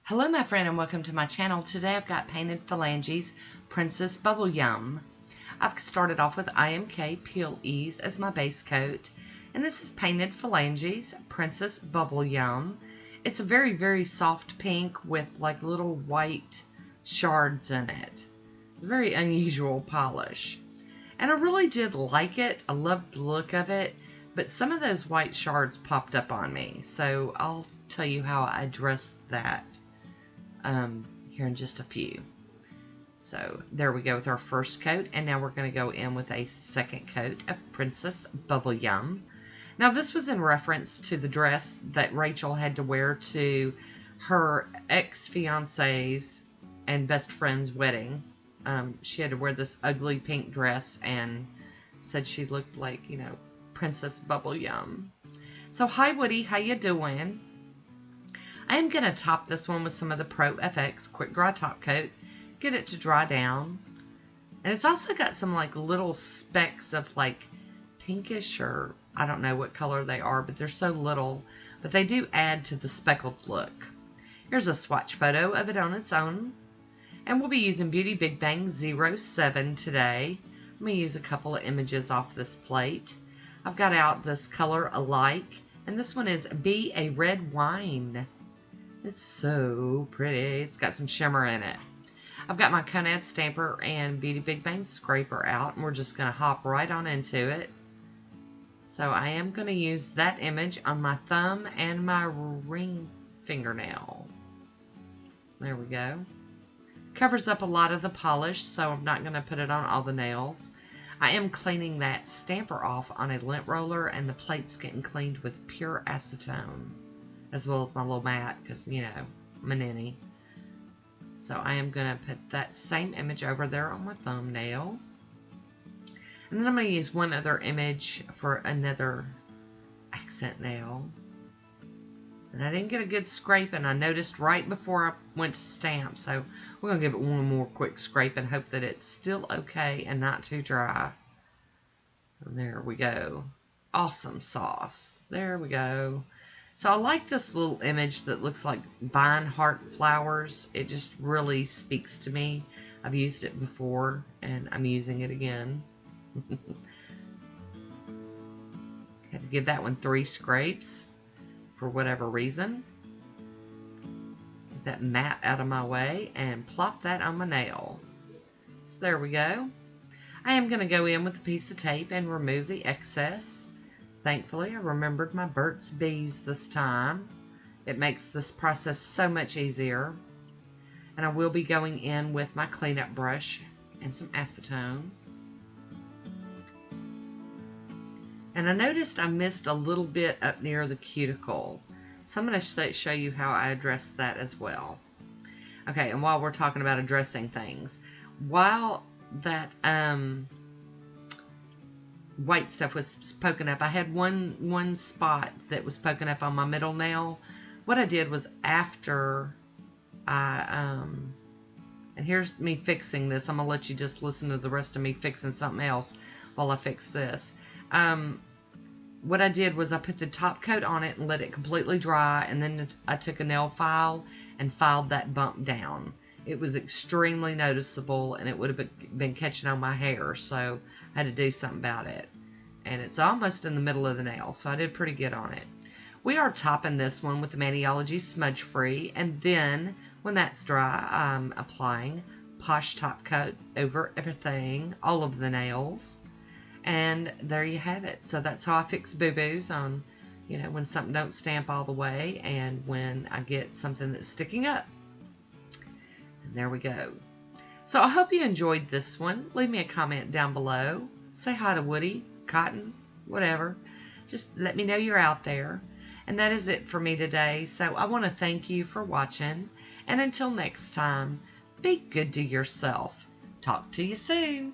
Hello my friend and welcome to my channel. Today I've got painted Phalanges Princess Bubble Yum. I've started off with IMK Peel Ease as my base coat, and this is painted Phalanges Princess Bubble Yum. It's a very soft pink with like little white shards in it. Very unusual polish, and I really did like it. I loved the look of it, but some of those white shards popped up on me, so I'll tell you how I addressed that here in just a few. So there we go with our first coat, and now we're going to go in with a second coat of Princess Bubble Yum. Now this was in reference to the dress that Rachel had to wear to her ex-fiance's and best friend's wedding. She had to wear this ugly pink dress and said she looked like, you know, Princess Bubble Yum. So hi Woody, how you doing? I am going to top this one with some of the Pro FX Quick Dry Top Coat. Get it to dry down. And it's also got some like little specks of like pinkish, or I don't know what color they are, but they're so little. But they do add to the speckled look. Here's a swatch photo of it on its own. And we'll be using Beauty Big Bang 07 today. I'm going to use a couple of images off this plate. I've got out this color Alike. And this one is Be a Red Wine. It's so pretty. It's got some shimmer in it. I've got my Conad Stamper and Beauty Big Bang Scraper out, and we're just going to hop right on into it. So I am going to use that image on my thumb and my ring fingernail. There we go. Covers up a lot of the polish, so I'm not going to put it on all the nails. I am cleaning that stamper off on a lint roller, and the plate's getting cleaned with pure acetone, as well as my little mat, because, you know, I'm a ninny. So I am going to put that same image over there on my thumbnail. And then I'm going to use one other image for another accent nail. And I didn't get a good scrape, and I noticed right before I went to stamp. So we're going to give it one more quick scrape and hope that it's still okay and not too dry. And there we go. Awesome sauce. There we go. So I like this little image that looks like vine heart flowers. It just really speaks to me. I've used it before, and I'm using it again. Had to give that one 3 scrapes for whatever reason. Get that mat out of my way and plop that on my nail. So there we go. I am going to go in with a piece of tape and remove the excess. Thankfully, I remembered my Burt's Bees this time. It makes this process so much easier. And I will be going in with my cleanup brush and some acetone. And I noticed I missed a little bit up near the cuticle. So I'm going to show you how I addressed that as well. Okay, and while we're talking about addressing things, while that white stuff was poking up, I had one spot that was poking up on my middle nail. What I did was, after I and here's me fixing this. I'm gonna let you just listen to the rest of me fixing something else while I fix this. What I did was I put the top coat on it and let it completely dry, and then I took a nail file and filed that bump down. It was extremely noticeable, and it would have been catching on my hair, so I had to do something about it. And it's almost in the middle of the nail, so I did pretty good on it. We are topping this one with the Maniology Smudge Free, and then when that's dry, I'm applying Poshe Top Coat over everything, all of the nails. And there you have it. So that's how I fix boo-boos on, you know, when something don't stamp all the way, and when I get something that's sticking up. And there we go. So I hope you enjoyed this one. Leave me a comment down below. Say hi to Woody, Cotton, whatever. Just let me know you're out there. And that is it for me today. So I want to thank you for watching. And until next time, be good to yourself. Talk to you soon.